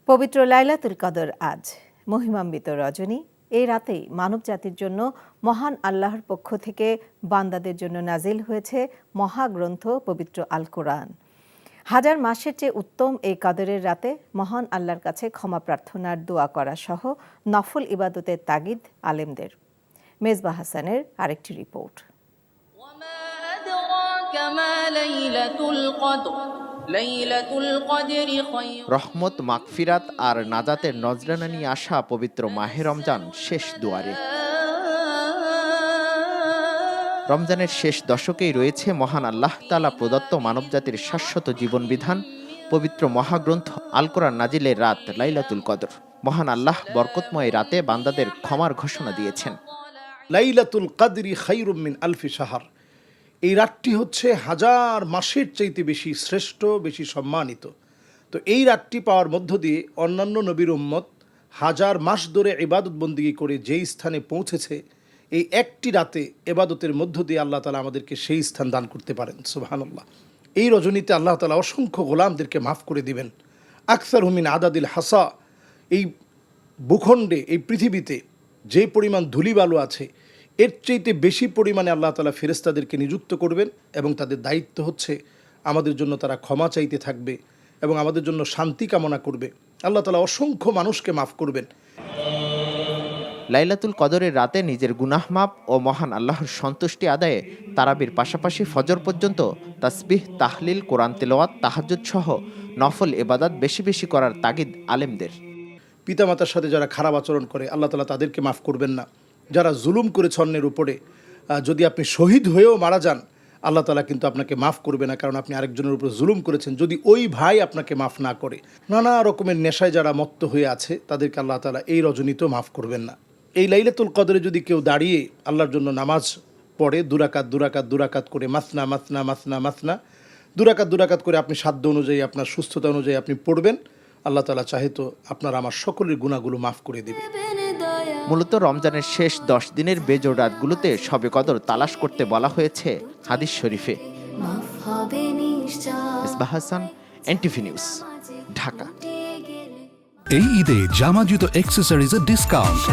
পবিত্র লাইলাতুল কদর আজ মহিমান্বিত রজনী। এই রাতেই মানব জাতির জন্য মহান আল্লাহর পক্ষ থেকে বান্দাদের জন্য নাজিল হয়েছে মহাগ্রন্থ পবিত্র আল কোরআন। হাজার মাসের চেয়ে উত্তম এই কদরের রাতে মহান আল্লাহর কাছে ক্ষমা প্রার্থনার দোয়া করা সহ নফল ইবাদতের তাগিদ আলেমদের। মেজবাহ হাসানের আরেকটি রিপোর্ট। রহমত, মাগফিরাত আর নাজাতের নজরানা নিয়ে আসা পবিত্র মাহে রমজান শেষ দুয়ারে। রমজানের শেষ দশকেই রয়েছে মহান আল্লাহ তাআলা প্রদত্ত মানবজাতির শাশ্বত জীবন বিধান পবিত্র মহাগ্রন্থ আল কোরআন নাজিলের রাত লাইলাতুল কদর। মহান আল্লাহ বরকতময় রাতে বান্দাদের ক্ষমার ঘোষণা দিয়েছেন। লাইলাতুল কদরি খায়রুম মিন আলফি শাহর। এই রাতটি হচ্ছে হাজার মাসের চাইতে বেশি শ্রেষ্ঠ, বেশি সম্মানিত। তো এই রাতটি পাওয়ার মধ্য দিয়ে অন্যান্য নবীর উম্মত হাজার মাস ধরে ইবাদত বন্দিগি করে যেই স্থানে পৌঁছেছে, এই একটি রাতে ইবাদতের মধ্য দিয়ে আল্লাহ তাআলা আমাদেরকে সেই স্থান দান করতে পারেন। সুবহানাল্লাহ। এই রজনীতে আল্লাহ তাআলা অসংখ্য গোলামদেরকে মাফ করে দিবেন। আকসারহু মিন আদাদিল হাসা। এই ভূখণ্ডে, এই পৃথিবীতে যে পরিমাণ ধূলিবালু আছে, এর চাইতে বেশি পরিমাণে আল্লাহ তাআলা ফেরেশতাদেরকে নিযুক্ত করবেন এবং তাদের দায়িত্ব হচ্ছে আমাদের জন্য তারা ক্ষমা চাইতে থাকবে এবং আমাদের জন্য শান্তি কামনা করবে। আল্লাহ তাআলা অসংখ্য মানুষকে মাফ করবেন। লাইলাতুল কদরের রাতে নিজের গুনাহ মাপ ও মহান আল্লাহর সন্তুষ্টি আদায়ে তারাবির পাশাপাশি ফজর পর্যন্ত তাসবিহ, তাহলিল, কোরআন তেলাওয়াত, তাহাজ্জুদ সহ নফল ইবাদত বেশি বেশি করার তাগিদ আলেমদের। পিতামাতার সাথে যারা খারাপ আচরণ করে আল্লাহ তাআলা তাদেরকে মাফ করবেন না। যারা জুলুম করেছে অন্যের উপরে, যদি আপনি শহীদ হয়েও মারা যান, আল্লাহ তাআলা কিন্তু আপনাকে মাফ করবে না, কারণ আপনি আরেকজনের উপর জুলুম করেছেন। যদি ওই ভাই আপনাকে মাফ না করে, নানা রকমের নেশায় যারা মত্ত হয়ে আছে, তাদেরকে আল্লাহ তাআলা এই রজনীতেও মাফ করবেন না। এই লাইলাতুল কদরে যদি কেউ দাঁড়িয়ে আল্লাহর জন্য নামাজ পড়ে, দুরাকাত করে মাসনা মাসনা মাসনা মাসনা দুরাকাত করে আপনি সাধ্য অনুযায়ী, আপনার সুস্থতা অনুযায়ী আপনি পড়বেন, আল্লাহ তাআলা চাহে তো আপনার আমার সকলের গুনাহগুলো মাফ করে দেবে। মূলত রমজানের শেষ 10 দিনের বেজোড় রাতগুলোতে শবে কদর তালাশ করতে বলা হয়েছে হাদিস শরীফে। Mezbah Hasan, NTV news, Dhaka. এই ঈদে জামা জুতো অ্যাক্সেসরিজের ডিসকাউন্ট।